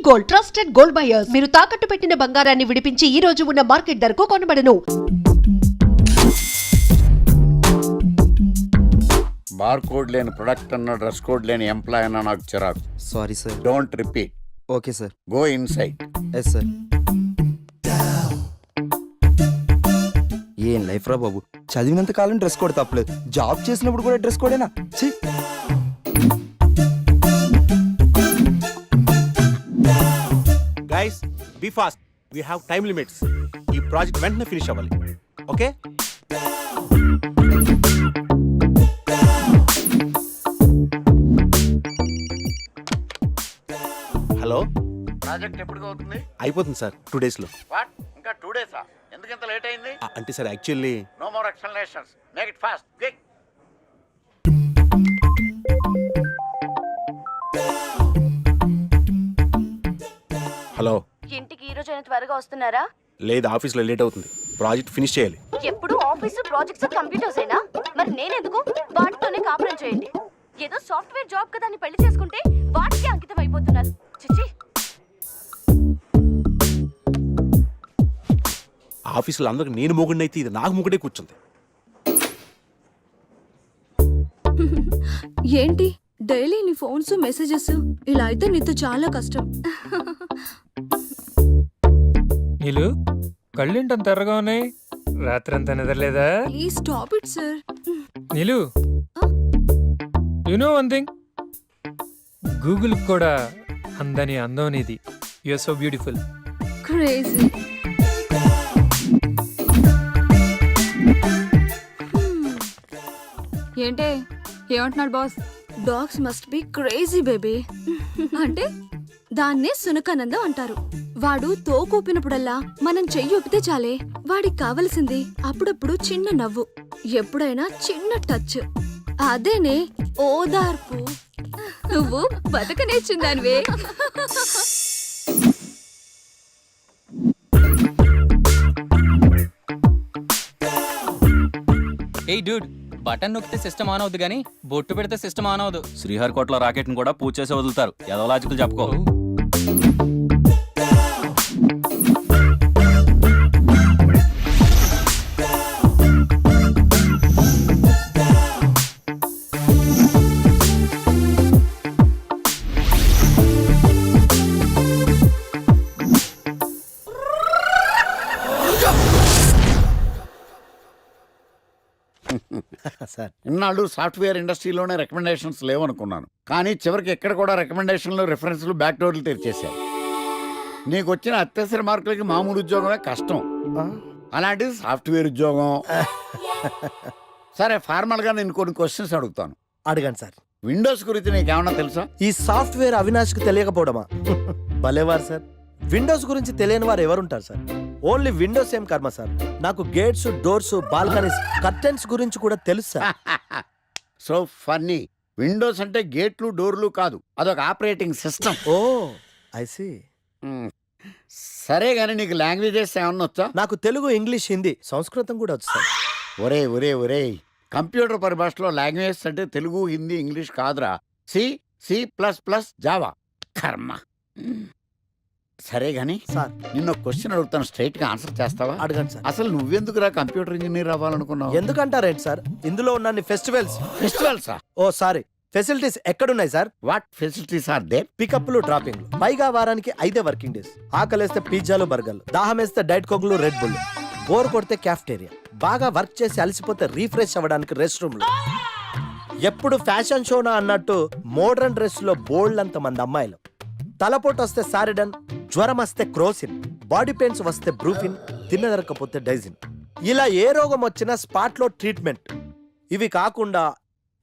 Gold trusted gold buyers మీరు తాకట్టు పెట్టిన బంగారాన్ని విడిపించి ఈ రోజు ఉన్న మార్కెట్ ధరకు కొనబడను. బార్ కోడ్ లేని ప్రొడక్ట్ అన్న డ్రెస్ కోడ్ లేని ఎంప్లాయ్ అన్న నాకు చిరాకు. Sorry sir. Don't repeat. Okay sir. Go inside. Yes sir. ఏం లైఫ్ రా బాబు, చదివినంత కాలం డ్రెస్ కోడ్ తప్పలేదు, జాబ్ చేసినప్పుడు కూడా డ్రెస్ కోడేనా? ఛీ. Guys be fast, we have time limits. ఈ ప్రాజెక్ట్ వెంటనే ఫినిష్ అవ్వాలి. ఓకే. హలో, ప్రాజెక్ట్ ఎప్పుడు అవుతుంది? అయిపోతుంది సార్ 2 days లో. వాట్, ఇంకా 2 days? ఎందుకు ఇంత లేట్ అయింది? అంటే sir actually no more explanations, make it fast, quick. Hello, ఇంటికి ఈ రోజు త్వరగా వస్తున్నారా? లేదు, ఆఫీస్లో లేట్ అవుతుంది. ప్రాజెక్ట్ ఫినిష్ చేయాలి. ఎప్పుడు ఆఫీసు ప్రాజెక్ట్స్ కంప్యూటర్స్ అయినా మరి నేనెందుకు? వాటితోనే కాపురం చేయండి. ఏదో సాఫ్ట్వేర్ జాబ్ కదా అని పెళ్లి చేసుకుంటే వాటికి అంకితం అయిపోతున్నారు. చిచ్చి. ఆఫీసులో అందరికి నేను మొగుడినైతే ఇది నాకు మొగుడే కూర్చుంది. ఏంటి డైలీ నీ ఫోన్స్ మెసేజెస్? ఇలా అయితే నీతో చాలా కష్టం. నీలు కళ్ళేంటంత ఎర్రగా ఉన్నాయి? రాత్రంతా నిద్రలేదా? Please stop it sir. Neelu, you know one thing, Google కూడా అందని అందం నీది. You are so beautiful. Crazy. ఏంటే ఏమంటున్నాడు boss? Dogs must be crazy baby. అంటే దాన్నే సునకానందం అంటారు. వాడు తోకూపినప్పుడల్లా మనం చెయ్యి ఊపితే చాలే, వాడికి కావలసింది అప్పుడప్పుడు చిన్న నవ్వు, ఎప్పుడైనా చిన్న టచ్. అదేనే ఓదార్పు. నువ్వు బతక నేర్చుందానివే. ఏయ్ డూడ్, బటన్ నొక్కితే సిస్టమ్ ఆన్ అవుద్ది కానీ బొట్టు పెడితే సిస్టమ్ ఆన్ అవదు. శ్రీహరికోటలో రాకెట్ ని కూడా పూజ చేసి వదులుతారు. ఏదో లాజికల్ చెప్పుకో. సార్, ఇన్నాళ్ళు సాఫ్ట్వేర్ ఇండస్ట్రీలోనే రికమెండేషన్స్ లేవనుకున్నాను, కానీ చివరికి ఎక్కడ కూడా రికమెండేషన్లు, రిఫరెన్స్లు, బ్యాక్ డోర్లు తెరిచేశారు. నీకు వచ్చిన అత్యవసర మార్కులకి మామూలు ఉద్యోగమే కష్టం, అలాంటిది సాఫ్ట్వేర్ ఉద్యోగం. సరే, ఫార్మల్గా నేను కొన్ని క్వశ్చన్స్ అడుగుతాను. అడగండి సార్. విండోస్ గురించి నీకేమన్నా తెలుసా? ఈ సాఫ్ట్వేర్ అవినాష్కి తెలియకపోవడమా? భలేవారు సార్. విండోస్ గురించి తెలియని వారు ఎవరుంటారు సార్? ఓన్లీ విండోస్ ఏం కర్మ సార్, నాకు గేట్స్, డోర్స్, బాల్కనీస్, కర్టెన్స్ గురించి కూడా తెలుసు సార్. So funny. విండోస్ అంటే గేట్లు, డోర్లు కాదు, అదొక operating system. Oh I see. సరే గానీ నీకు లాంగ్వేజెస్ ఏమన్నా వచ్చా? నాకు తెలుగు, ఇంగ్లీష్, హిందీ, సంస్కృతం కూడా వచ్చు సార్. ఒరే ఒరే ఒరే, కంప్యూటర్ పరిభాషలో లాంగ్వేజెస్ అంటే తెలుగు, హిందీ, ఇంగ్లీష్ కాదురా. C, C plus plus, Java. కర్మ. సరే గానీ సార్, నిన్న క్వశ్చన్ అడుగుతాను, స్ట్రైట్ గా ఆన్సర్ చేస్తావా? అడగండి సార్. అసలు నువ్వెందుకురా కంప్యూటర్ ఇంజనీర్ అవ్వాలనుకున్నావు? ఎందుకంటారేంటి సార్, ఇందులో ఉన్న ఫెస్టివల్స్. ఫెస్టివల్సా? ఓ సారీ, ఫెసిలిటీస్ ఎక్కడున్నాయి sir? What facilities are there? పికప్లు, డ్రాపింగ్లు, పైగా వారానికి 5 వర్కింగ్ డేస్. ఆకలేస్తే పిజ్జాలు, బర్గర్లు, దాహం వేస్తే డైట్ కోక్లు, రెడ్ బుల్, బోర్ కొడితే క్యాఫ్టేరియా, బాగా వర్క్ చేసి అలసిపోతే రీఫ్రెష్ అవ్వడానికి రెస్ట్ రూమ్లు. ఎప్పుడు ఫ్యాషన్ షోనా అన్నట్టు మోడర్న్ డ్రెస్ లో బోల్డ్ అంత మంది అమ్మాయిలు. తలపోటు వస్తే సారిడన్, జ్వరం వస్తే క్రోసిన్, బాడీ పెయిన్స్ వస్తే బ్రూఫిన్, తిన్నదరకపోతే డైజిన్. ఇలా ఏ రోగం వచ్చినా స్పాట్ లో ట్రీట్మెంట్. ఇవి కాకుండా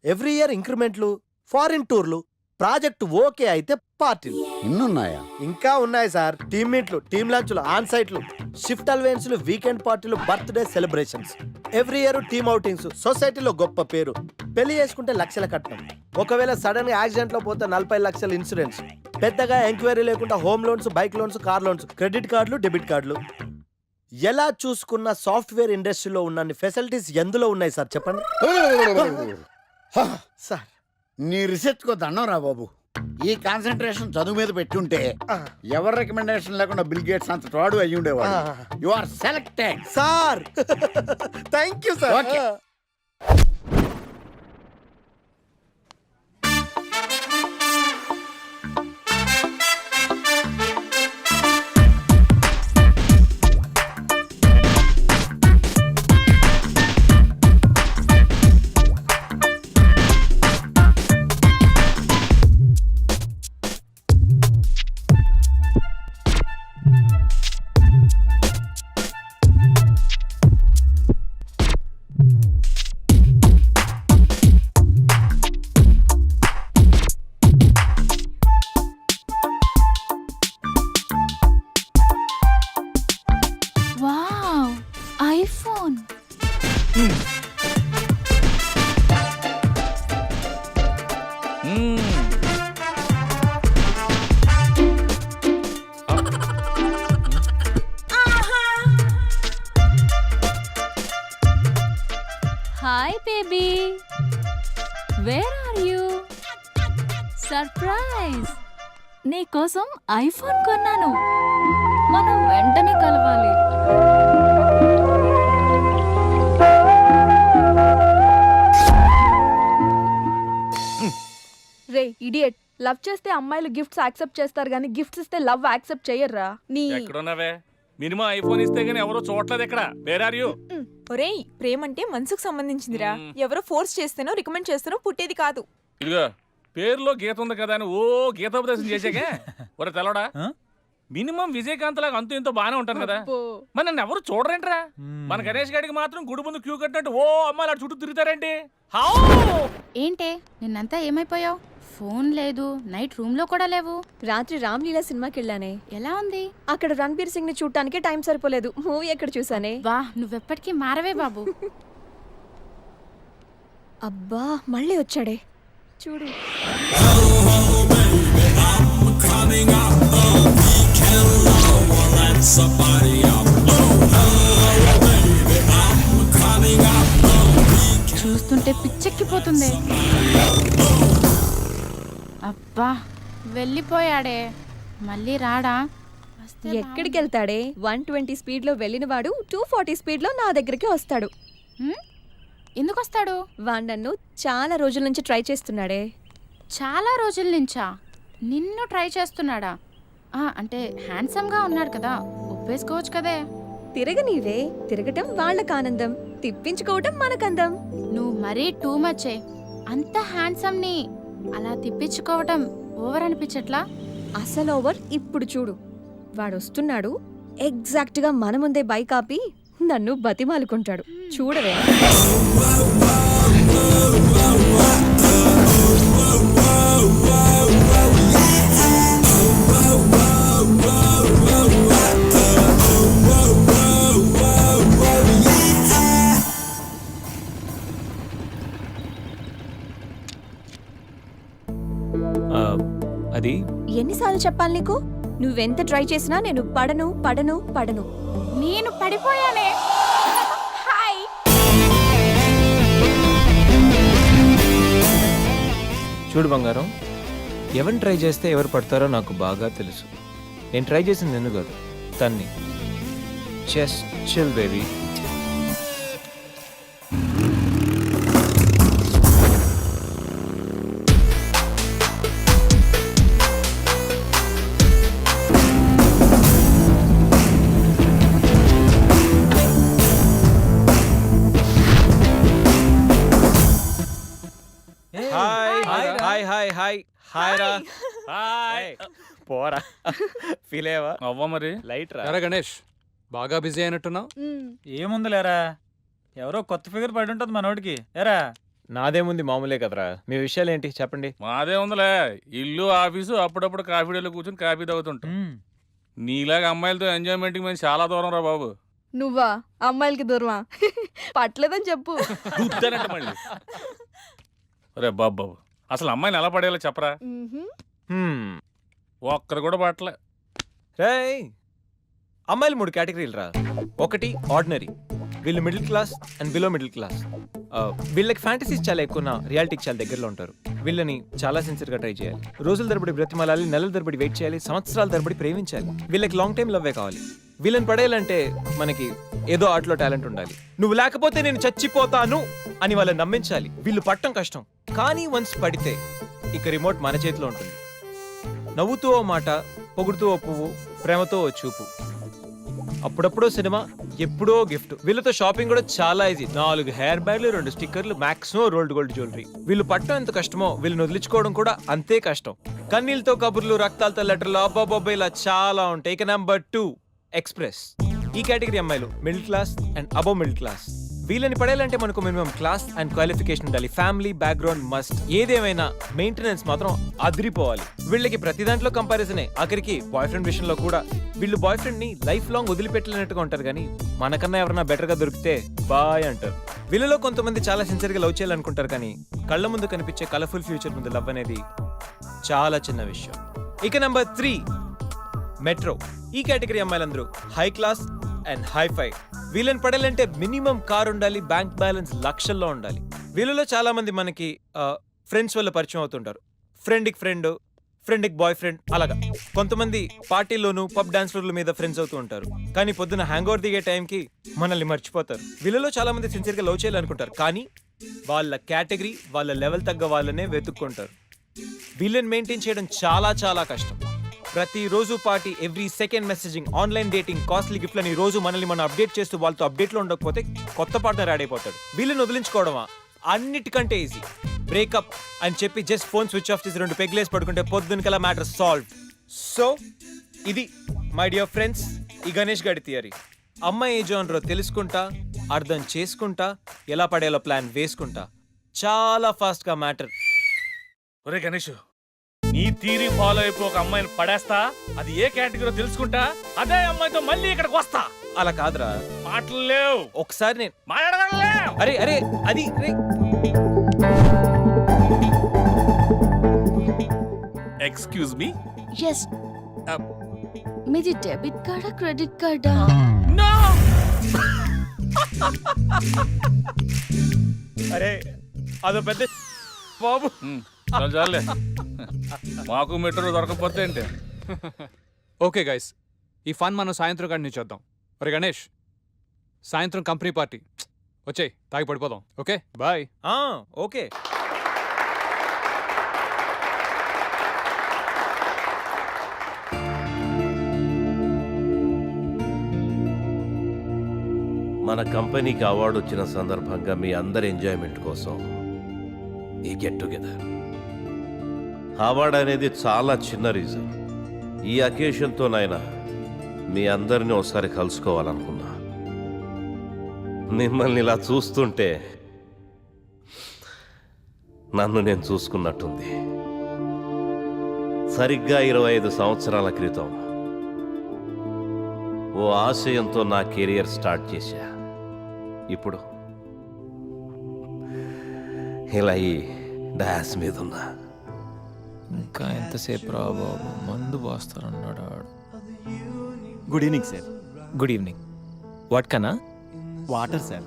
ఎవ్రీ ఇయర్ ఇంక్రిమెంట్లు, ఫారిన్ టూర్లు, ప్రాజెక్ట్ ఓకే అయితే పార్టీలు. ఇన్నున్నాయా? ఇంకా ఉన్నాయి సార్. టీమ్ మీట్లు, టీమ్ లంచ్లు, ఆన్ సైట్లు, షిఫ్ట్ అలవెన్స్లు, వీకెండ్ పార్టీలు, birthday celebrations, every year team outings, సొసైటీలో గొప్ప పేరు. పెళ్లి చేసుకుంటే లక్షల కట్నం, ఒకవేళ సడన్ గా యాక్సిడెంట్ లో పోతే 40 లక్షల ఇన్సూరెన్స్, పెద్దగా ఎంక్వైరీ లేకుండా home loans, bike loans, car loans, credit కార్డులు, డెబిట్ కార్డులు. ఎలా చూసుకున్న సాఫ్ట్వేర్ ఇండస్ట్రీలో ఉన్న ఫెసిలిటీస్ ఎందులో ఉన్నాయి సార్ చెప్పండి. సార్, నీ రీసెర్చ్ కో దండం రా బాబు. ఈ కాన్సన్ట్రేషన్ చదువు మీద పెట్టుంటే ఎవరి రికమెండేషన్ లేకుండా బిల్ గేట్స్ అంత తోడు అయ్యి ఉండేవాడు. You are selected. Sir thank you sir. Okay. Wow, iPhone. Hi baby, where are you? Surprise, నీకోసం ఐఫోన్ కొన్నాను. మనం వెంటనే కలవాలి. రే ఇడియట్, లవ్ చేస్తే అమ్మాయిలు గిఫ్ట్స్ యాక్సెప్ట్ చేస్తారు కానీ గిఫ్ట్స్ ఇస్తే లవ్ యాక్సెప్ట్ చెయ్యర్రా. నీ ఎక్కడున్నావే? మినిమం ఐఫోన్ ఇస్తే గానీ ఎవరో చూడలేదు ఇక్కడ. Where are you? ఒరేయ్, ప్రేమంటే మనసుకు సంబంధించిందిరా. ఎవరో ఫోర్స్ చేస్తేనో రికమెండ్ చేస్తేనో పుట్టేది కాదు. ఇదిగో పేరులో గీత ఉంది కదా అని ఓ గీతోపదేశం చేసాకే ఒరే తెలవడా? మినిమం విజయకాంత్ లాగా అంతూ ఇంతో బానే ఉంటాను కదా. మరి నన్ను ఎవరు చూడరేంట్రా? మన గణేష్ గారికి మాత్రం గుడి ముందు క్యూ కట్టినట్టు ఓ అమ్మాయిలు అటు చుట్టూ తిరుగుతారేంటి? హౌ ఏంటే నిన్నంతా ఏమైపోయావు? ఫోన్ లేదు, నైట్ రూమ్ లో కూడా లేవు. రాత్రి రామ్లీలా సినిమాకి వెళ్ళానే. ఎలా ఉంది? అక్కడ రణబీర్ సింగ్ ని చూడటానికి టైం సరిపోలేదు. మూవీ ఎక్కడ చూసానే. వా, నువ్వెప్పటికీ మారవే బాబు. అబ్బా మళ్ళీ వచ్చాడే చూడు. చూస్తుంటే పిచ్చెక్కిపోతుంది. అబ్బా వెళ్ళిపోయాడే, మళ్ళీ రాడా? వస్తే ఎక్కడికి వెళ్తాడే? 120 స్పీడ్ లో వెళ్ళిన వాడు 240 స్పీడ్ లో నా దగ్గరికి వస్తాడు. హ్మ్? ఎందుకు వస్తాడు? వాడు నన్ను చాలా రోజుల నుంచి ట్రై చేస్తున్నాడే. చాలా రోజుల నుంచా? నిన్ను ట్రై చేస్తున్నాడా? అంటే హ్యాండ్సమ్ గా ఉన్నాడు కదా, ఒప్పేసుకోవచ్చు కదే. తిరగనీవే, తిరగటం వాళ్ళకి ఆనందం, తిప్పించుకోవటం మనకందం. నువ్వు మరీ టూ మచ్చే. అంత హ్యాండ్సమ్ ని అలా తిప్పించుకోవటం ఓవర్ అనిపించట్లా? అసలు ఓవర్ ఇప్పుడు చూడు. వాడు వస్తున్నాడు, ఎగ్జాక్ట్ గా మన ముందే బైక్ ఆపి నన్ను బతిమాలుకుంటాడు. చూడవే. అది ఎన్నిసార్లు చెప్పాలి నీకు? నువ్వెంత ట్రై చేసినా నేను పడను పడను పడను. నేను పడిపోయానే. హాయ్. చూడు బంగారం, ఎవరిని ట్రై చేస్తే ఎవరు పడతారో నాకు బాగా తెలుసు. నేను ట్రై చేసింది నిన్ను కాదు, తన్ని. Just chill baby. Hi hi hi hi hi రా. హాయ్. పోరా, ఫీల్ అయ్యావా? అవ్వ మరి లైట్ రా. ఎరా గణేష్, బాగా బిజీ అయినట్టున్నావు. ఏముందిలేరా, ఎవరో కొత్త ఫిగర్ పడి ఉంటుంది మనోడికి. ఎరా నాదేముంది, మామూలే కదరా. మీ విషయాలు ఏంటి చెప్పండి. మాదే ఉందిలే, ఇల్లు ఆఫీసు, అప్పుడప్పుడు కాఫీ డేలో కూర్చొని కాఫీ తాగుతుంటాం. నీలాగా అమ్మాయిలతో ఎంజాయ్మెంట్ కి మేము చాలా దూరం రా బాబు. నువ్వా అమ్మాయిలకి దూరమా? పట్టలేదని చెప్పు. గుద్దనట్టు మళ్ళీ. రే బాబు, అసలు అమ్మాయిని ఎలా పడేయాలో చెప్పరా? ఒక్కరు కూడా పట్టలే. రేయ్, అమ్మాయిలు 3 కేటగిరీలు రా. ఒకటి ఆర్డినరీ, వీళ్ళు middle class and below middle class. వీళ్ళకి ఫ్యాంటసీస్ చాలా ఎక్కువ, రియాలిటీకి చాలా దగ్గరలో ఉంటారు. వీళ్ళని చాలా సిన్సియర్గా ట్రై చేయాలి. రోజుల తరబడి బ్రతిమాలాలి, నెలల తరబడి వెయిట్ చేయాలి, సంవత్సరాల తరబడి ప్రేమించాలి. వీళ్ళకి లాంగ్ టైం లవ్వే కావాలి. వీళ్ళని పడేయాలంటే మనకి ఏదో ఆర్ట్లో టాలెంట్ ఉండాలి. నువ్వు లేకపోతే నేను చచ్చిపోతాను అని వాళ్ళని నమ్మించాలి. వీళ్ళు పట్టం కష్టం, కానీ వన్స్ పడితే ఇక రిమోట్ మన చేతిలో ఉంటుంది. నవ్వుతూ ఓ మాట, పొగుడుతూ ఓ పువ్వు, ప్రేమతో ఓ చూపు, అప్పుడప్పుడో సినిమా, ఎప్పుడో గిఫ్ట్. వీళ్ళతో షాపింగ్ కూడా చాలా ఈజీ. 4 హెయిర్ బ్యాగ్లు, 2 స్టిక్కర్లు, మాక్సిమం రోల్డ్ గోల్డ్ జ్యువెలరీ. వీళ్ళు పట్టడం ఎంత కష్టమో వీళ్ళని వదిలించుకోవడం కూడా అంతే కష్టం. కన్నీళ్ళతో కబుర్లు, రక్తాలతో లెటర్లు, అబ్బాబాబా ఇలా చాలా ఉంటాయి. ఇక నెంబర్ 2 ఎక్స్ప్రెస్. ఈ కేటగిరీ అమ్మాయిలు middle class and above middle class. వీళ్ళని పడేయాలంటే మనకు మినిమం క్లాస్ అండ్ క్వాలిఫికేషన్ ఉండాలి. Family background must. ఏదేమైనా మెయింటెనెన్స్ మాత్రం అదిరిపోవాలి. వీళ్ళకి ప్రతి దాంట్లో కంపారిజనే. ఆఖరికి బాయ్ ఫ్రెండ్ విషయంలో కూడా. వీళ్ళు బాయ్ ఫ్రెండ్ ని లైఫ్ లాంగ్ వదిలిపెట్టలేనట్టుగా ఉంటారు, కానీ మనకన్నా ఎవరైనా బెటర్ గా దొరికితే బాయ్ అంటారు. వీళ్ళలో కొంతమంది చాలా సిన్సియర్ గా లవ్ చేయాలనుకుంటారు, కానీ కళ్ళ ముందు కనిపించే కలర్ఫుల్ ఫ్యూచర్ ముందు లవ్ అనేది చాలా చిన్న విషయం. ఇక నెంబర్ 3 మెట్రో. ఈ కేటగిరీ అమ్మాయిలందరూ హై క్లాస్ అండ్ హైఫై. వీళ్ళని పడాలంటే మినిమం కార్ ఉండాలి, బ్యాంక్ బ్యాలెన్స్ లక్షల్లో ఉండాలి. వీళ్ళలో చాలా మంది మనకి ఫ్రెండ్స్ వల్ల పరిచయం అవుతుంటారు. ఫ్రెండ్కి ఫ్రెండ్, ఫ్రెండ్కి బాయ్ ఫ్రెండ్, అలాగా. కొంతమంది పార్టీలోను పబ్ డాన్స్ల మీద ఫ్రెండ్స్ అవుతూ ఉంటారు, కానీ పొద్దున హ్యాంగ్ ఓవర్ దిగే టైంకి మనల్ని మర్చిపోతారు. వీళ్ళలో చాలా మంది సిన్సియర్గా లవ్ చేయాలనుకుంటారు, కానీ వాళ్ళ కేటగిరీ, వాళ్ళ లెవెల్ తగ్గ వాళ్ళనే వెతుక్కుంటారు. వీళ్ళని మెయింటైన్ చేయడం చాలా చాలా కష్టం. ప్రతిరోజు party, every second messaging, online dating, costly గిఫ్ట్లని రోజు మనల్ని మనం అప్డేట్ చేస్తూ వాళ్ళతో అప్డేట్లో ఉండకపోతే కొత్త పార్ట్నర్ యాడ్ అయిపోతాడు. వీళ్ళని వదిలించుకోవడమా అన్నిటికంటే ఈజీ. బ్రేకప్ అని చెప్పి జస్ట్ ఫోన్ స్విచ్ ఆఫ్ చేసి 2 పెగ్లేసి పడుకుంటే పొద్దునకల్లా మ్యాటర్ సాల్వ్. సో ఇది మై డియర్ ఫ్రెండ్స్ ఈ గణేష్ గారి థియరీ. అమ్మాయి ఏ జోనరో తెలుసుకుంటా, అర్థం చేసుకుంటా, ఎలా పడేలా ప్లాన్ వేసుకుంటా, చాలా ఫాస్ట్గా మ్యాటర్. ఒరే గణేష్, నీ థీరీ ఫాలో అయిపో ఒక అమ్మాయిని పడేస్తా, అది ఏ కేటగిరీ తెలుసుకుంటా, అదే అమ్మాయితో మళ్ళీ ఇక్కడికి వస్తా. అలా కాదురా, మాటలు లేవు. ఒకసారి నేను మాట్లాడగలలేవు. అరే అరే అది ఎక్స్క్యూజ్ మీ. ఎస్. మీది డెబిట్ కార్డా క్రెడిట్ కార్డా? నో. అరే అదో పెద్ద బాబు. చాలే, మాకు మెట్రో దొరకపోతే ఏంటి. ఓకే గైస్, ఈ ఫన్ మనం సాయంత్రం కంటిన్యూ చేద్దాం. ఒరే గణేష్, సాయంత్రం కంపెనీ పార్టీ, వచ్చేయ్ తాగి పడిపోదాం. Okay bye. ఓకే. మన కంపెనీకి అవార్డు వచ్చిన సందర్భంగా మీ అందరి ఎంజాయ్మెంట్ కోసం ఈ గెట్ టుగెదర్. అవార్డు అనేది చాలా చిన్న రీజన్. ఈ అకేషన్తోనైనా మీ అందరినీ ఒకసారి కలుసుకోవాలనుకున్నా. మిమ్మల్ని ఇలా చూస్తుంటే నన్ను నేను చూసుకున్నట్టుంది. సరిగ్గా 25 సంవత్సరాల క్రితం ఓ ఆశయంతో నా కెరియర్ స్టార్ట్ చేశా. ఇప్పుడు ఇలా ఈ డాన్స్ మీద ఉన్నా. ఇంకా ఎంతసేపు రా బాబు, మందు పోస్తారన్నాడు. Good evening sir. Good evening. What కన్నా? Water sir.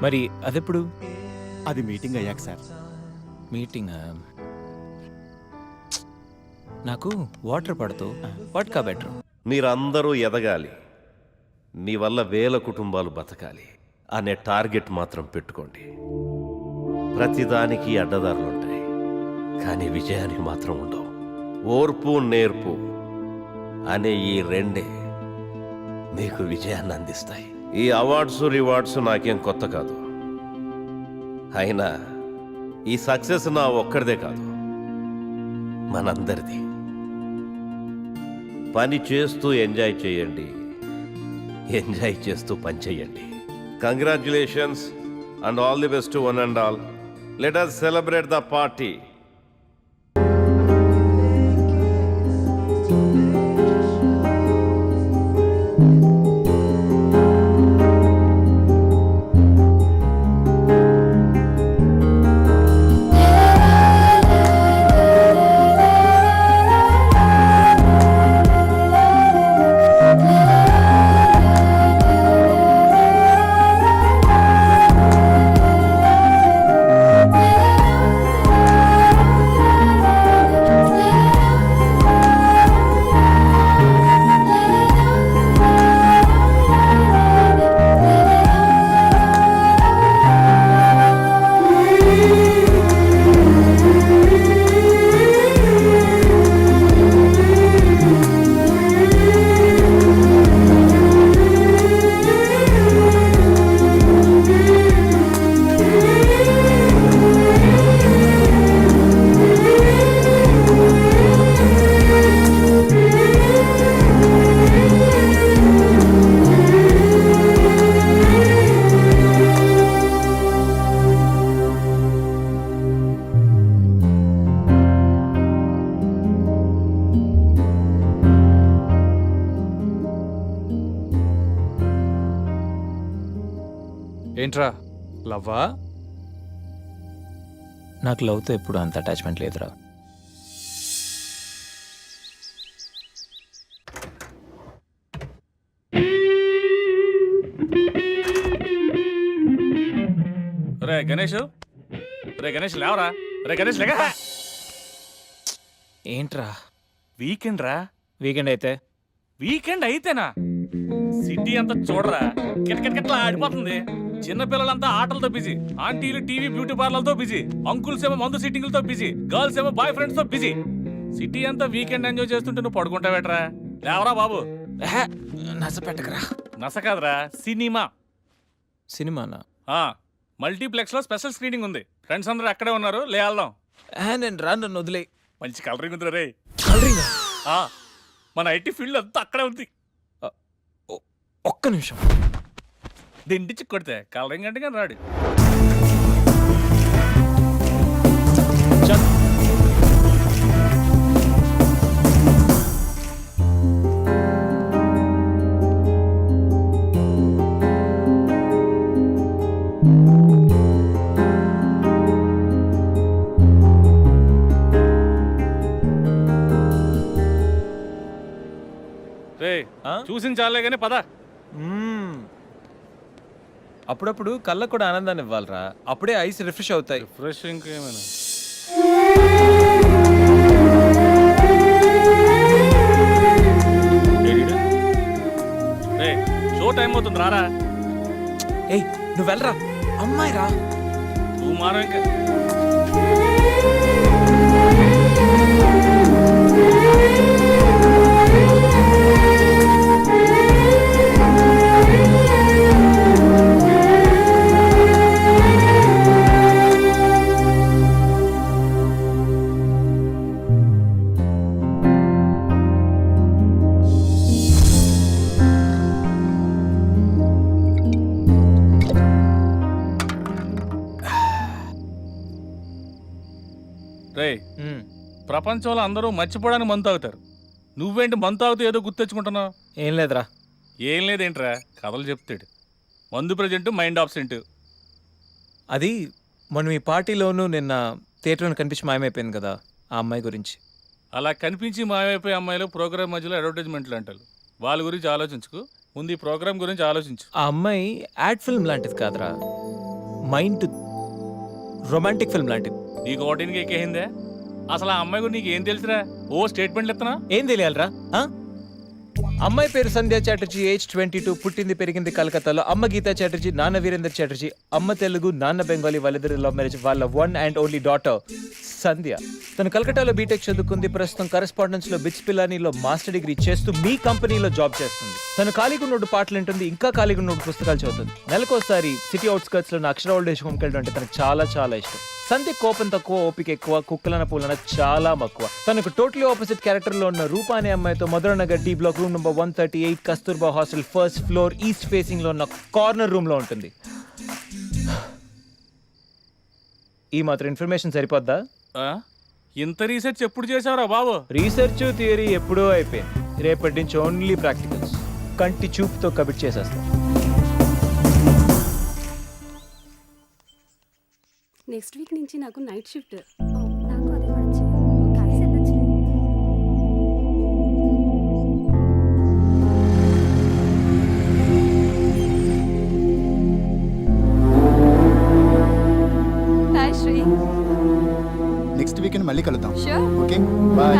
మరి అదెప్పుడు? అది మీటింగ్ అయ్యాక సార్. మీటింగ్? నాకు వాటర్ పడుతూ వాట్కా బెటర్. మీరందరూ ఎదగాలి, మీ వల్ల వేల కుటుంబాలు బతకాలి అనే టార్గెట్ మాత్రం పెట్టుకోండి. ప్రతిదానికి అడ్డదారులుంటాయి, కానీ విజయానికి మాత్రం ఉండవు. ఓర్పు నేర్పు అనే ఈ రెండే మీకు విజయాన్ని అందిస్తాయి. ఈ అవార్డ్స్ రివార్డ్స్ నాకేం కొత్త కాదు. అయినా ఈ సక్సెస్ నా ఒక్కడిదే కాదు, మనందరిది. పని చేస్తూ ఎంజాయ్ చేయండి, ఎంజాయ్ చేస్తూ పని చేయండి. Congratulations and all the best to one and all. Let us celebrate the party. ఏంట్రా లవ్వా? నాకు లవ్తో ఎప్పుడు అంత అటాచ్మెంట్ లేదురా. రే గణేష్, రే గణేష్ లేవరా, రే గణేష్ లేక. ఏంట్రా వీకెండ్ రా. వీకెండ్ అయితే? వీకెండ్ అయితేనా? సిటీ అంతా చూడరా, కిటకిటకిట్లా ఆడిపోతుంది. చిన్నపిల్లలంతా ఆటలతో బిజీ, ఆంటీలు టీవీ బ్యూటీ పార్లర్తో బిజీ, అంకుల్స్ ఏమో మందు సిట్టింగ్లతో బిజీ, గర్ల్స్ ఏమో బాయ్ ఫ్రెండ్స్ తో బిజీ. సిటీ అంతా వీకెండ్ ఎంజాయ్ చేస్తుంటే నువ్వు పడుకుంటావేట్రా? లేవరా బాబు. నస పెట్టకరా. నస కాదురా, సినిమా. సినిమానా? మల్టీప్లెక్స్ లో స్పెషల్ స్క్రీనింగ్ ఉంది. ఫ్రెండ్స్ అందరూ అక్కడే ఉన్నారు, లే వెళ్దాం. నేను రా, నన్ను వదిలే. మంచి కలరింగ్ ఉంది రే. కలరింగ్? మన ఐటీ ఫీల్డ్ అంతా అక్కడే ఉంది. ఒక్క నిమిషం. దిండిచి కొడితే కలరింగ్ అంటే కానీ రాడు. చూసిన చాలే కానీ పద. అప్పుడప్పుడు కళ్ళకు కూడా ఆనందాన్ని ఇవ్వాలరా, అప్పుడే ఐస్ రిఫ్రెష్ అవుతాయి. రిఫ్రెష్ ఇంకేమైనా? షో టైం అవుతుంది, రారా. ఏయ్ నువ్వు వెళ్ళరా, అమ్మాయి రా. నువ్వు మారం ఇంకా. రే, ప్రపంచంలో అందరూ మర్చిపోవడానికి మందు తాగుతారు, నువ్వేంటి మందు తాగుతూ ఏదో గుర్తెచ్చుకుంటున్నావు? ఏం లేదురా. ఏం లేదేంట్రా, కథలు చెప్తాడు. మందు ప్రజెంట్, మైండ్ ఆబ్సెంట్. అది మనం ఈ పార్టీలోనూ నిన్న థియేటర్లో కనిపించి మాయమైపోయింది కదా, ఆ అమ్మాయి గురించి. అలా కనిపించి మాయమైపోయే అమ్మాయిలు ప్రోగ్రామ్ మధ్యలో అడ్వర్టైజ్మెంట్లు అంటారు. వాళ్ళ గురించి ఆలోచించుకు, ముందు ఈ ప్రోగ్రామ్ గురించి ఆలోచించు. ఆ అమ్మాయి యాడ్ ఫిల్మ్ లాంటిది కాదురా, మైండ్ రొమాంటిక్ ఫిల్మ్ లాంటిది. నీకు ఓటింగ్కి ఎక్కేసిందే? అసలు ఆ అమ్మాయి గురించి నీకు ఏం తెలుసురా? ఓ స్టేట్మెంట్లు ఎత్తనా? ఏం తెలియాలరా? అమ్మాయి పేరు సంధ్యా చాటర్జీ, ఏజ్ 22, పుట్టింది పెరిగింది కలకత్తాలో. అమ్మ గీతా చాటర్జీ, నాన్న వీరేందర్ చాటర్జీ. అమ్మ తెలుగు, నాన్న బెంగాలీ. వాళ్ళిద్దరు లవ్ మ్యారేజ్. వాళ్ళ వన్ అండ్ ఓన్లీ డాటర్ సంధ్య. తను కలకట్టాలో బీటెక్ చదువుకుంది. ప్రస్తుతం కరెస్పాండెన్స్ లో బిట్స్ పిల్లానిలో మాస్టర్ డిగ్రీ చేస్తూ మీ కంపెనీలో జాబ్ చేస్తుంది. తను ఖాళీగా ఉన్నోడు పాటలు వింటుంది, ఇంకా ఖాళీగా ఉన్నోడు పుస్తకాలు చదువుతుంది. నెలకోసారి సిటీ అవుట్స్కర్ట్స్ లో అక్షర ఓల్డ్ ఏజ్ హోమ్కి వెళ్ళడం అంటే తనకు చాలా చాలా ఇష్టం. సంధ్య కోపం తక్కువ, ఓపిక ఎక్కువ, కుక్కలన పూలన చాలా మక్కువ. తనకు టోటలీ ఆపోజిట్ క్యారెక్టర్ లో ఉన్న రూపా అనే అమ్మాయితో Madhuranagar D block room number 138 Kasturba hostel first floor east facing లో ఉన్న కార్నర్ రూమ్ లో ఉంటుంది. ఈ మాత్రం ఇన్ఫర్మేషన్ సరిపోద్దా? ఇంత రీసెర్చ్ ఎప్పుడు చేసావురా బాబు? రీసెర్చ్ థియరీ ఎప్పుడో అయిపోయింది. రేపటి నుంచి ఓన్లీ ప్రాక్టికల్స్. కంటి చూపుతో కబిట్ చేసేస్తాం. నెక్స్ట్ వీక్ నుంచి నాకు night shift. Hi Sri. Next weekend మళ్ళీ కలుద్దాం. Sure. Okay bye.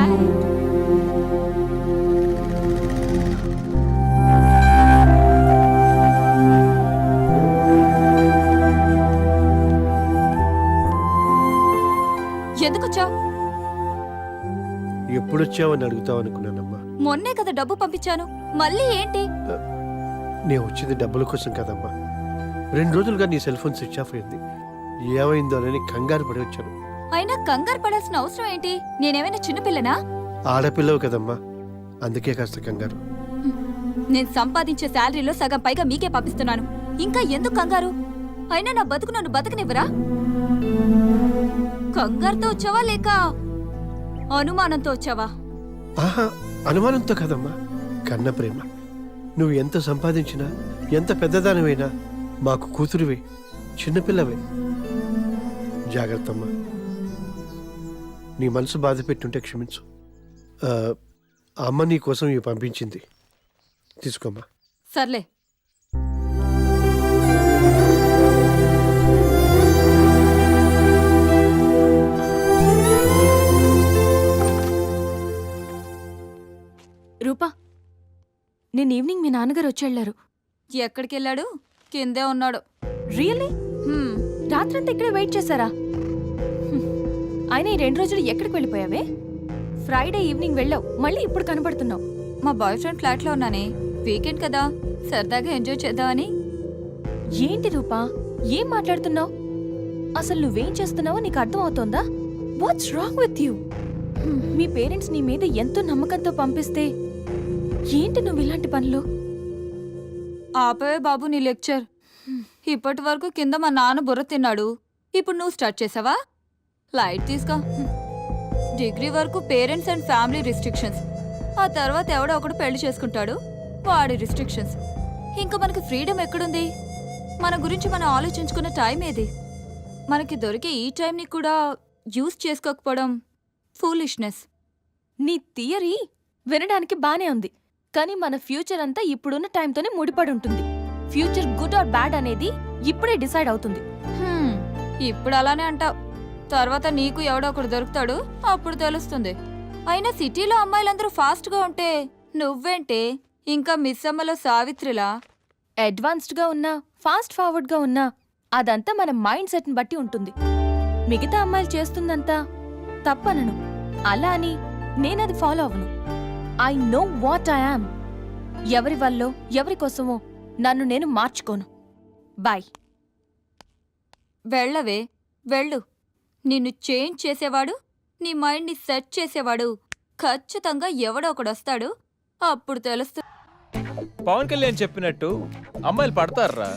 ఎందుకు వచ్చావు? ఎప్పుడొచ్చావని అడుగుతావు అనుకున్నానమ్మా. మొన్నే కదా డబ్బు పంపించాను, మళ్ళీ ఏంటి? నేను వచ్చింది డబ్బుల కోసం కదమ్మా. 2 రోజులుగా నీ సెల్ ఫోన్ స్విచ్ ఆఫ్ అయింది. ఏమైందోనని కంగారు పడి వచ్చాను. అయినా కంగారు పడాల్సిన అవసరం ఏంటి? నేనేమైనా చిన్నపిల్లనా? ఆడపిల్లవు కదమ్మా, అందుకే కాస్త కంగారు. నేను సంపాదించే శాలరీలో సగం పైగా మీకే పంపిస్తున్నాను, ఇంకా ఎందుకు కంగారు? అయినా నా బతుకు నన్ను బతకనివ్వరా? కంగారుతో వచ్చావా లేక అనుమానంతో వచ్చావా? ఆహా, అనుమానంతో కదమ్మా, కన్న ప్రేమ. నువ్వు ఎంత సంపాదించినా, ఎంత పెద్దదానివైనా మాకు కూతురువే. చిన్నపిల్లవే. జాగ్రత్త అమ్మా. నీ మనసు బాధ పెట్టుంటే క్షమించు. ఆ అమ్మ నీ కోసం ఇవి పంపించింది, తీసుకోమ్మా. సర్లే. రూపా, నేను ఈవినింగ్ మీ నాన్నగారు వచ్చి ఎక్కడికి వెళ్ళాడు? కిందే ఉన్నాడు. రియల్లీ? రాత్రంతా ఇక్కడే వెయిట్ చేశారా? ఆయన ఈ 2 రోజులు ఎక్కడికి వెళ్ళిపోయావే? ఫ్రైడే ఈవినింగ్ వెళ్ళావు, మళ్ళీ ఇప్పుడు కనబడుతున్నావు. మా బాయ్ ఫ్రెండ్ ఫ్లాట్లో ఉన్నానే, వీకెండ్ కదా, సరదాగా ఎంజాయ్ చేద్దామని. ఏంటి రూపా, ఏం మాట్లాడుతున్నావు? అసలు నువ్వేం చేస్తున్నావో నీకు అర్థం అవుతోందా? What's wrong with you? మీ పేరెంట్స్ నీ మీద ఎంతో నమ్మకంతో పంపిస్తే ఏంటి నువ్వు ఇలాంటి పనులు? ఆపే బాబు నీ లెక్చర్. ఇప్పటి వరకు కింద మా నాన్న బుర్ర తిన్నాడు, ఇప్పుడు నువ్వు స్టార్ట్ చేసావా? లైట్ తీసుకో. డిగ్రీ వరకు పేరెంట్స్ అండ్ ఫ్యామిలీ రిస్ట్రిక్షన్స్, ఆ తర్వాత ఎవడో ఒకడు పెళ్లి చేసుకుంటాడు, వాడి రిస్ట్రిక్షన్స్. ఇంకా మనకి ఫ్రీడమ్ ఎక్కడుంది? మన గురించి మనం ఆలోచించుకున్న టైం ఏది? మనకి దొరికే ఈ టైంని కూడా యూజ్ చేసుకోకపోవడం ఫూలిష్నెస్. నీ థియరీ వినడానికి బానే ఉంది, కానీ మన ఫ్యూచర్ అంతా ఇప్పుడున్న టైంతోనే ముడిపడి ఉంటుంది. ఫ్యూచర్ గుడ్ ఆర్ బ్యాడ్ అనేది ఇప్పుడే డిసైడ్ అవుతుంది. ఇప్పుడు అలానే అంటావు, తర్వాత నీకు ఎవడో ఒకడు దొరుకుతాడు, అప్పుడు తెలుస్తుంది. అయినా సిటీలో అమ్మాయిలందరూ ఫాస్ట్గా ఉంటే నువ్వేంటే ఇంకా మిస్ అమ్మలో సావిత్రిలా అడ్వాన్స్డ్గా ఉన్నా, ఫాస్ట్ ఫార్వర్డ్గా ఉన్నా అదంతా మన మైండ్ సెట్ని బట్టి ఉంటుంది. మిగతా అమ్మాయిలు చేస్తుందంతా తప్పనను, అలా అని నేనది ఫాలో అవ్వను. I know what I am. ఎవరి వల్లో ఎవరి కోసమో నన్ను నేను మార్చుకోను. బాయ్. వెళ్ళవే, వెళ్ళు. నిన్ను చేంజ్ చేసేవాడు, నీ మైండ్ని సెట్ చేసేవాడు ఖచ్చితంగా ఎవడో ఒకడొస్తాడు, అప్పుడు తెలుస్తుంది. పవన్ కళ్యాణ్ చెప్పినట్టు అమ్మాయిలు పడతారా,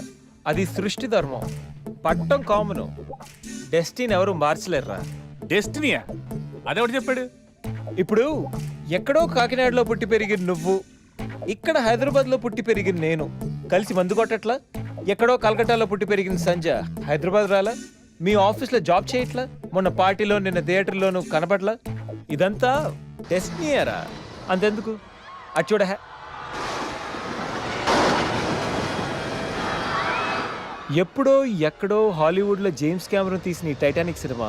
అది సృష్టి ధర్మం. పట్టం కామను, డెస్టినీ ఎవరు మార్చలేర్రా. డెస్టినీయా? అదెవడు చెప్పాడు? ఇప్పుడు ఎక్కడో కాకినాడలో పుట్టి పెరిగిన నువ్వు, ఇక్కడ హైదరాబాద్లో పుట్టి పెరిగిన నేను కలిసి మందు కొట్టట్లా? ఎక్కడో కలకట్టాలో పుట్టి పెరిగిన సంజ హైదరాబాద్ రాలా? మీ ఆఫీస్లో జాబ్ చేయట్లా? మొన్న పార్టీలో, నిన్న థియేటర్లోనూ కనబడలా? ఇదంతా డెస్టినీయరా. అంతెందుకు, అది చూడ. ఎప్పుడో ఎక్కడో హాలీవుడ్లో జేమ్స్ కెమెరాన్ తీసిన ఈ టైటానిక్ సినిమా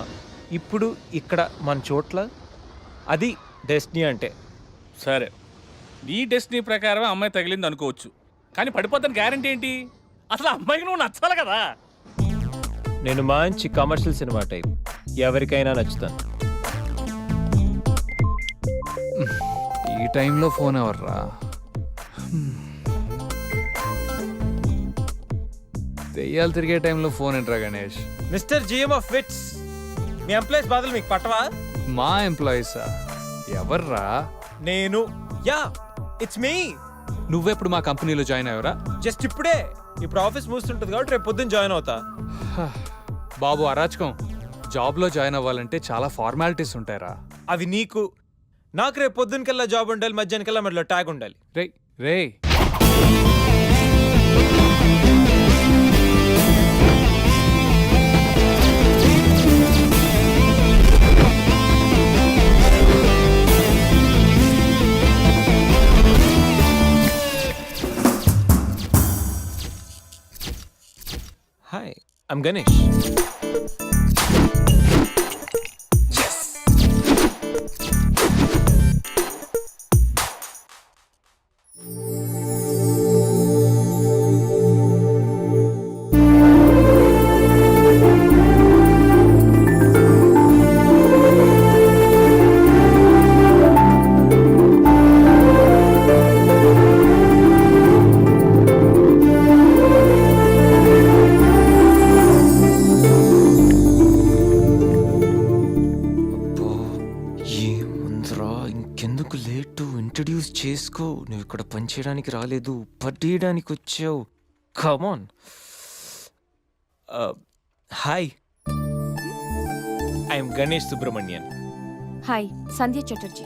ఇప్పుడు ఇక్కడ మన చోట్ల, అది డెస్టినీ అంటే. సరే, నీ డెస్టినీ ప్రకారం అమ్మాయి తగిలింది అనుకోవచ్చు, కానీ పడిపోతాను గ్యారంటీ ఏంటి? అసలు అమ్మాయికి నువ్వు నచ్చాలి కదా. నేను మంచి కమర్షియల్ సినిమా టైప్, ఎవరికైనా నచ్చుతాను. ఈ టైంలో ఫోన్ ఎవర్రా? దెయ్యాలు తిరిగే టైంలో ఫోన్ ఏంట్రా Ganesh? Mister GM of Wits, మీ ఎంప్లాయీస్ బాధలు మీకు పట్టవా? మా ఎంప్లాయీసా? ఎవర్రా? నేను. Yeah, it's me. నువ్వెప్పుడు మా కంపెనీలో జాయిన్ అయ్యావురా? జస్ట్ ఇప్పుడే. ఇప్పుడు ఆఫీస్ మూస్తుంటుంది కాబట్టి రేపు పొద్దున్న జాయిన్ అవుతా. బాబు అరాచకం. జాబ్లో జాయిన్ అవ్వాలంటే చాలా ఫార్మాలిటీస్ ఉంటాయరా. అవి నీకు, నాకు రేపు పొద్దునకల్లా జాబ్ ఉండాలి, మధ్యాహ్నకల్లా మధ్యలో ట్యాగ్ ఉండాలి. రే హాయ్, ఐమ్ గణేష్. ఇంకెందుకు లేటు, ఇంట్రడ్యూస్ చేసుకో. నువ్వు ఇక్కడ పనిచేయడానికి రాలేదు, పట్టేయడానికి వచ్చావు. Come on. Hi, I'm Ganesh Subrahmanyan. Hi, Sandhya Chatterjee.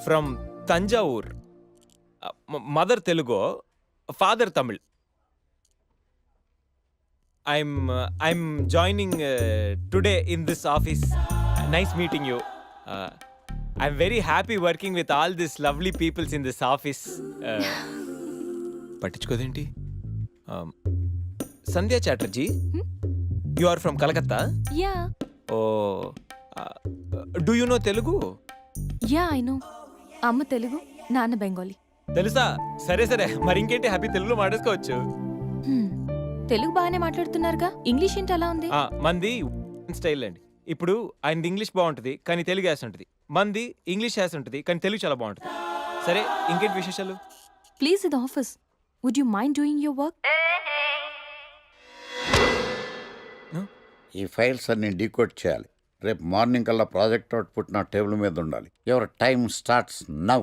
From Thanjavur. Mother Telugu, father Tamil. I'm joining today in this office. Nice meeting you. I'm very happy working with all this lovely peoples in this office. పట్టించుకోదేంటి? Sandhya Chatterjee, you are from Calcutta? Yeah oh, do you know Telugu? Yeah I know. అమ్మ తెలుగు, నాన్న బెంగాలీ. తెలుసా? సరే సరే, మరి ఇంకేంటి, happy తెలుగులో మాట్లాడుకోవచ్చు. తెలుగు బాగానే మాట్లాడుతున్నారుగా, ఇంగ్లీష్ ఏంటి అలా ఉంది? మంది స్టైల్ అండి. ఇప్పుడు ఆయనది ఇంగ్లీష్ బాగుంటుంది కానీ తెలుగు యాస ఉంటుంది, మంది ఇంగ్లీష్ యాస ఉంటుంది కానీ తెలుగు చాలా బాగుంటుంది. సరే, ఇంకేంటి విశేషాలు? ప్లీజ్ ఇది office, would you mind doing your work? ఈ ఫైల్స్ అన్ని డీకోడ్ చేయాలి. రేపు మార్నింగ్ కల్లా ప్రాజెక్ట్ అవుట్పుట్ నా టేబుల్ మీద ఉండాలి. Your time starts now.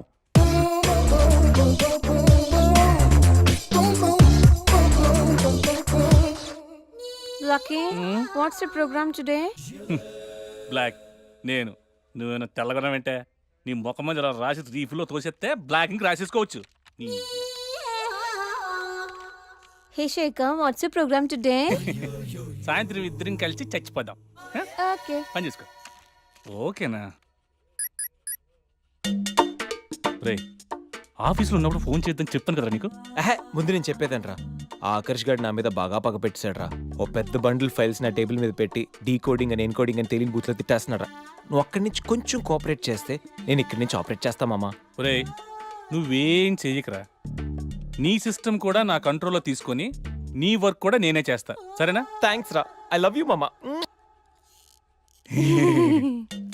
Lucky, what's the programme today? Black. నువ్వేనా తెల్లగొనం ఏంటే? నీ ముఖం మీద ఇలా రాసి రీఫ్లో తోసేస్తే బ్లాక్ ఇంక రాసేసుకోవచ్చు. Hey Shekhar, what's the programme today? సాయంత్రం ఇద్దరం కలిసి చచ్చిపోదాం. ఓకే, పని చేసుకో. ఓకేనా? రే, ఆఫీస్లో ఉన్నప్పుడు ఫోన్ చేద్దాం చెప్తాను కదా నీకు. ముందు నేను చెప్పేదనరా, ఆ ఆకర్ష్ గారు నా మీద బాగా పగ పెట్టాడు రా. ఓ పెద్ద బండిల్ ఫైల్స్ నా టేబుల్ మీద పెట్టి డీకోడింగ్ అని ఎన్కోడింగ్ అని తెలియని బూత్లో తిట్టేస్తున్నారా. నువ్వు అక్కడి నుంచి కొంచెం కోఆపరేట్ చేస్తే నేను ఇక్కడి నుంచి ఆపరేట్ చేస్తామమ్మా. రే, నువ్వేం చెయ్యకరా. నీ సిస్టమ్ కూడా నా కంట్రోల్లో తీసుకొని నీ వర్క్ కూడా నేనే చేస్తా, సరేనా? థ్యాంక్స్ రా, ఐ లవ్ యూ మామా.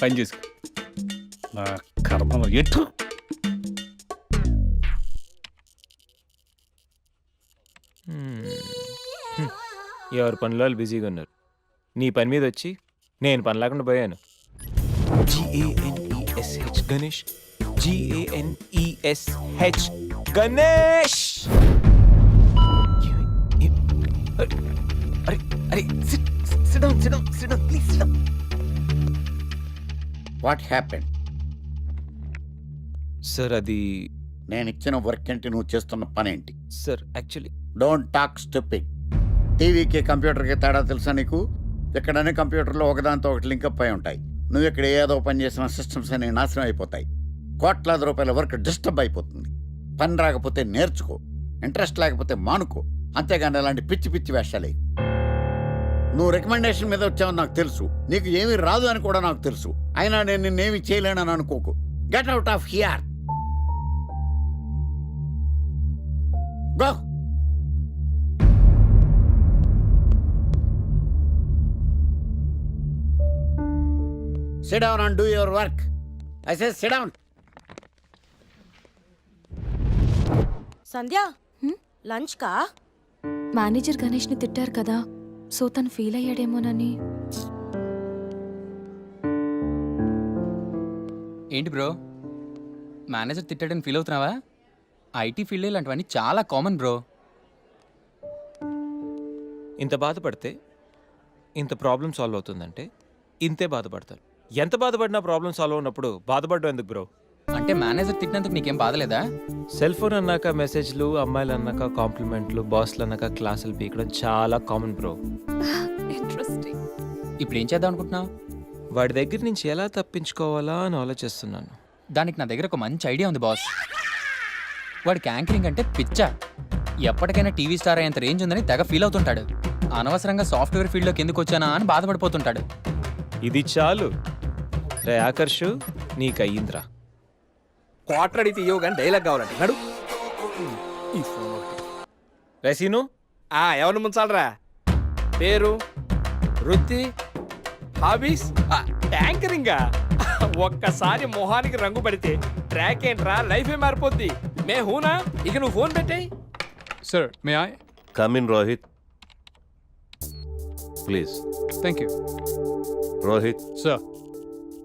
పని చేసుకో. నా కర్మ ఎటు. ఎవరి పనిలో వాళ్ళు బిజీగా ఉన్నారు. నీ పని మీద వచ్చి నేను పని లేకుండా పోయాను. GANESH Ganesh, GANESH Ganesh. అరే అరే, sit down please, sit down. What happen? Sir అది నేను ఇచ్చిన వర్క్ ఏంటి, నువ్వు చేస్తున్న పని ఏంటి? Sir actually don't talk stupid. టీవీకి కంప్యూటర్కి తేడా తెలుసా నీకు? ఎక్కడనే కంప్యూటర్లో ఒకదాంతో ఒకటి లింకప్ అయి ఉంటాయి. నువ్వు ఇక్కడ ఏదో పని చేసిన సిస్టమ్స్ అన్ని నాశనం అయిపోతాయి. కోట్లాది రూపాయల వర్క్ డిస్టర్బ్ అయిపోతుంది. పని రాకపోతే నేర్చుకో, ఇంట్రెస్ట్ లేకపోతే మానుకో. అంతేగాని అలాంటి పిచ్చి పిచ్చి వేషాలే. నువ్వు రికమెండేషన్ మీద వచ్చావని నాకు తెలుసు, నీకు ఏమీ రాదు అని కూడా నాకు తెలుసు. అయినా నేను నిన్నేమి చేయలేనని అనుకోకు. Get out of here. Go. Sit down and do your work. I say sit down. Sandhya, lunch కా? మేనేజర్ గణేష్ ని తిట్టారు కదా, సో తను ఫీల్ అయ్యాడేమోనని. ఏంటి బ్రో, మేనేజర్ తిట్టాడని ఫీల్ అవుతున్నావా? ఐటీ ఫీల్డ్ ఇలాంటివన్నీ చాలా కామన్ బ్రో. ఇంత బాధపడితే ఇంత ప్రాబ్లం సాల్వ్ అవుతుందంటే ఇంతే బాధపడతారు. ఎంత బాధపడినా ప్రాబ్లం సాల్వ్ అయినప్పుడు బాధపడడం ఎందుకు బ్రో? అంటే మేనేజర్ తిట్టినందుకు నీకేం బాధలేదా? సెల్ ఫోన్ అన్నాక మెసేజ్లు, అమ్మాయిలు అన్నాక కాంప్లిమెంట్లు, బాస్లు అన్నాక క్లాసులు పీకడం చాలా కామన్ బ్రో. ఇంట్రెస్టింగ్. ఇప్పుడు ఏం చేద్దాం అనుకుంటున్నావు? వాడి దగ్గర నుంచి ఎలా తప్పించుకోవాలా అని ఆలోచిస్తున్నాను. దానికి నా దగ్గర ఒక మంచి ఐడియా ఉంది బాస్. వాడికి యాంకరింగ్ అంటే పిచ్చా. ఎప్పటికైనా టీవీ స్టార్ అయ్యేంత రేంజ్ ఉందని తెగ ఫీల్ అవుతుంటాడు. అనవసరంగా సాఫ్ట్వేర్ ఫీల్డ్లోకి ఎందుకు వచ్చానా అని బాధపడిపోతుంటాడు. ఇది చాలు రే ఆకర్షు, నీకు అయ్యిందిరా. క్వార్టర్ అడిగితే ఇవ్వవు కానీ డైలాగ్ కావాలంటే నడు. రేసీను ఎవరిని ముంచాలరా? పేరు, వృత్తి, హాబీస్, యాంకరింగా? ఒక్కసారి మొహానికి రంగు పడితే ట్రాక్ ఏంట్రా, లైఫే మారిపోద్ది. మే హూనా, ఇక నువ్వు ఫోన్ పెట్టాయి. Sir may I come in Rohit please. Thank you. Rohit sir,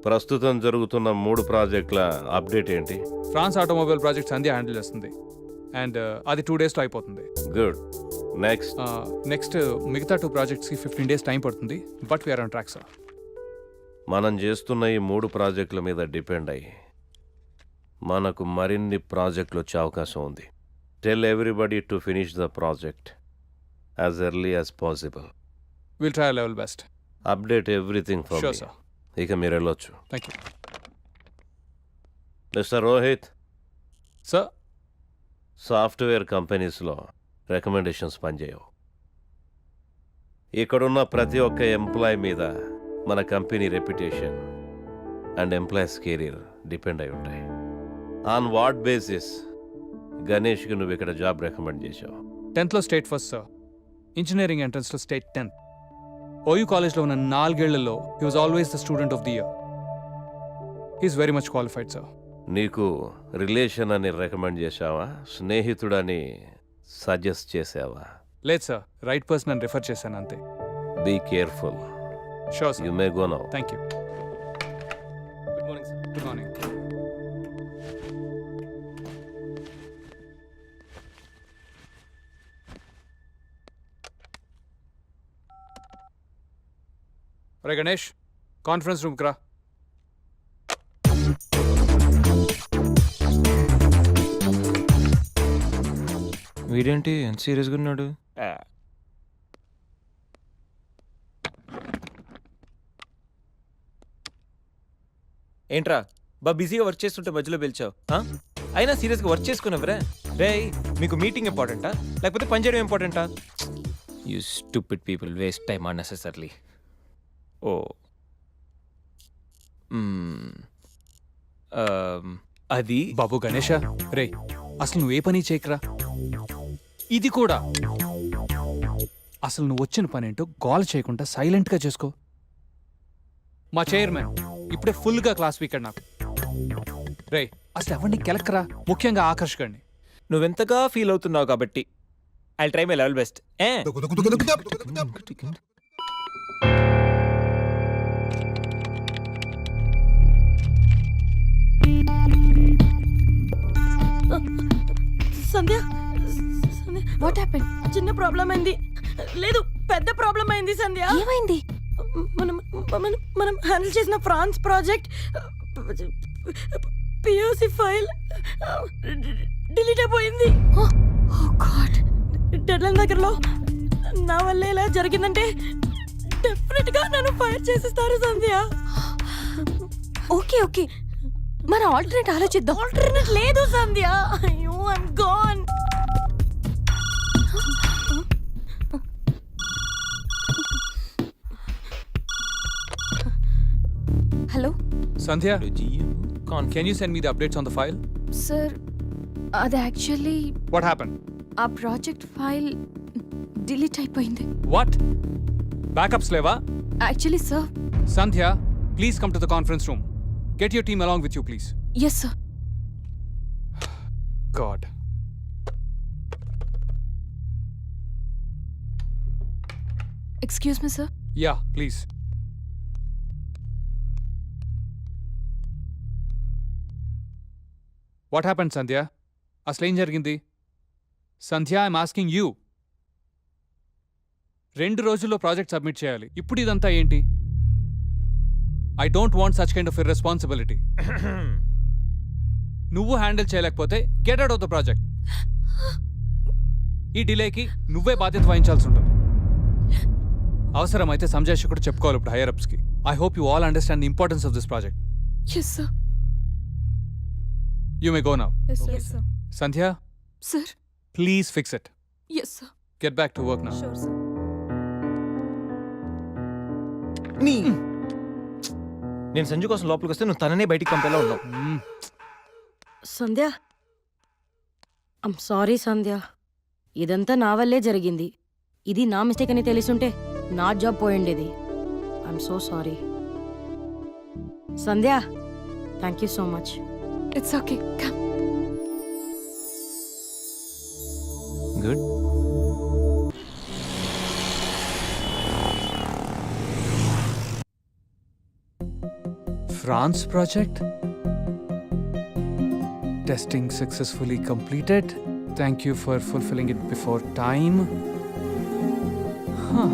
ప్రస్తుతం జరుగుతున్న 3 ప్రాజెక్టుల అప్డేట్ ఏంటి? France automobile project Sandhya handle చేస్తుంది అండ్ అది 2 daysలో అయిపోతుంది. గుడ్. నెక్స్ట్ మిగతా 2 ప్రాజెక్ట్స్కి 15 days టైం పడుతుంది. But we are on track sir. మనం చేస్తున్న ఈ 3 ప్రాజెక్టుల మీద డిపెండ్ అయ్యి మనకు మరిన్ని ప్రాజెక్టులు వచ్చే అవకాశం ఉంది. Tell everybody to finish the project as early as possible. Will try level best. Update everything for Sure, me. sir. ఇక మీరు వెళ్ళొచ్చు. Thank you mister Rohit, sir. Software కంపెనీస్లో రికమెండేషన్స్ పనిచేయవు. ఇక్కడున్న ప్రతి ఒక్క ఎంప్లాయ్ మీద మన company reputation and employees career depend అయి ఉంటాయి. ఆన్ వాట్ బేసిస్ గణేష్కి నువ్వు ఇక్కడ జాబ్ రికమెండ్ చేశావు? 10th లో స్టేట్ ఫస్ట్ సార్. ఇంజనీరింగ్ ఎంట్రన్స్లో స్టేట్ 10th. ఓయూ కాలేజ్లో ఉన్న 4 ఏళ్లలో he was always the student of the year. He's very much qualified sir. నీకు రిలేషన్ అని రికమెండ్ చేశావా, స్నేహితుడని సజెస్ట్ చేసావా? లేదు సార్, రైట్ పర్సన్ అని రిఫర్ చేశాను అంతే. Be careful. Sure sir. You may go now. Thank you. Good morning sir. Good morning. రే గణేష్, కాన్ఫరెన్స్ రూమ్కి రా. వీడేంటి ఎంత సీరియస్గా ఉన్నాడు? ఏంట్రా బిజీగా వర్క్ చేస్తుంటే మధ్యలో పిలిచావు? అయినా సీరియస్గా వర్క్ చేసుకున్నావురా? రే, మీకు మీటింగ్ ఇంపార్టెంటా లేకపోతే పని చేయడం ఇంపార్టెంటా? You stupid people, waste time unnecessarily. ఓ అది బాబు గణేష, రే అసలు నువ్వు ఏ పని చేయకరా. ఇది కూడా అసలు నువ్వు వచ్చిన పని ఏంటో గోల్ చేయకుండా సైలెంట్గా చేసుకో. మా చైర్మన్ ఇప్పుడే ఫుల్గా క్లాస్ వీకెండ్ నాకు. రే అసలు ఎవరిని కెలక్కరా, ముఖ్యంగా ఆకర్షకండి. నువ్వెంతగా ఫీల్ అవుతున్నావు కాబట్టి I try my level best. Sandhya, what happen? చిన్న ప్రాబ్లం అయింది. లేదు, పెద్ద ప్రాబ్లం అయింది సంధ్య. ఏమైంది? మనం హ్యాండిల్ చేసిన France project POC file delete అయిపోయింది. డెడ్లైన్ దగ్గరలో. నా వల్ల ఇలా జరిగిందంటే డెఫినెట్ గా నన్ను ఫైర్ చేసేస్తారు సంధ్య. ఓకే ఓకే, మన ఆల్టర్నేట్ ఆలోచిద్దాం. ఆల్టర్నేట్ లేదు సంధ్య. అయ్యో, I'm gone. Hello Sandhya, can you send me the updates on the file? Sir, అది యాక్చువల్లీ వాట్ హ్యాపెన్? ఆ ప్రాజెక్ట్ ఫైల్ డిలీట్ అయిపోయింది. వాట్? బ్యాకప్స్ లేవా? Actually sir. Sandhya, please come to the conference room. Get your team along with you, please. Yes, sir. God. Excuse me, sir. Yeah, please. What happened, Sandhya? అసలు ఏం జరిగింది? సంధ్య, I'm asking you. 2 రోజుల్లో project submit చేయాలి. ఇప్పుడు ఇదంతా ఏంటి? I don't want such kind of irresponsibility. నువ్వు handle చేయలేకపోతే get out of the project. ఈ డిలేకి నువ్వే బాధ్యత వహించాల్సి ఉంటుంది. అవసరమైతే సంజయ్ కూడా చెప్పుకోవాలి ఇప్పుడు హైయర్ అప్స్కి. I hope you all understand the importance of this project. Yes, sir. You may go now. Yes, sir. Sandhya, Sir. Please fix it. Yes, sir. Get back to work now. Sure, sir. నేను సంజు కోసం లోపలికి వస్తే నువ్వు తననే బయటికి పంపేలా ఉన్నావు. సంధ్య, I'm sorry సంధ్య. ఇదంతా నా వల్లే జరిగింది. ఇది నా మిస్టేక్ అని తెలిసుంటే నా జాబ్ పోయిండేది. I'm so sorry Sandhya. Thank you so much. It's okay. Come. Good. France project? Testing successfully completed. Thank you for fulfilling it before time. Huh.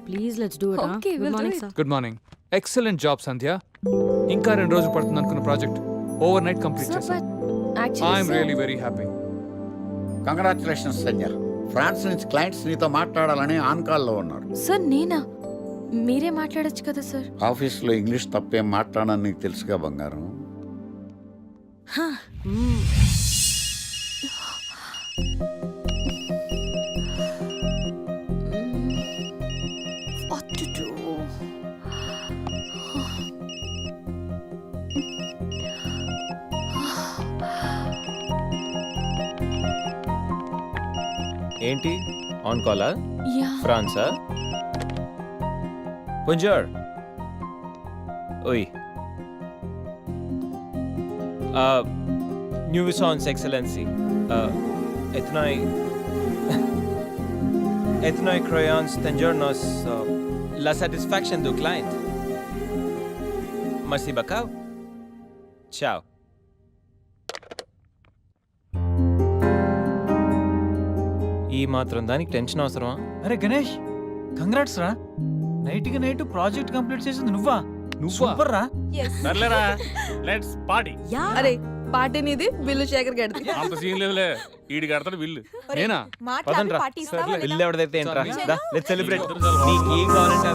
Please let's do it. Okay, good we'll do morning it. Sir. Good morning. Excellent job, Sandhya. ఇంకా 2 రోజులు పడుతుంది అనుకున్న project overnight complete Sir, చేశాం. but I'm really very happy. Congratulations Sandhya. France నుంచి clients నీతో మాట్లాడాలని on కాల్లో ఉన్నారు. సార్ నేనా? మీరే మాట్లాడొచ్చు కదా సార్. ఆఫీస్లో ఇంగ్లీష్ తప్పేం మాట్లాడని నీకు తెలుసుగా బంగారం. What to do? ఏంటి ఆన్ కాలా? Yeah. ఫ్రాన్సా? Bonjour. Oui. Nuisance Excellency. Ethnoi crayons tengernos la satisfaction du client. Merci beaucoup. Ciao. ఈ మాత్రం దానికి టెన్షన్ అవసరమా? అరే గణేష్, కంగ్రాట్స్ రా. నైట్ కి నైట్ ప్రాజెక్ట్ కంప్లీట్ చేసింది నువ్వా? సూపర్ రా. సర్లేరా, లెట్స్ పార్టీ. అరే పార్టీ నీది, బిల్లు శేఖర్ గడిది. అంత సీన్ లేదులే, ఈడి కడతాడు బిల్లు. నేనా? పదండ్రా. బిల్లు ఎవరిదైతే ఏంట్రా? Let's celebrate. నీకు ఏం కావాలంటే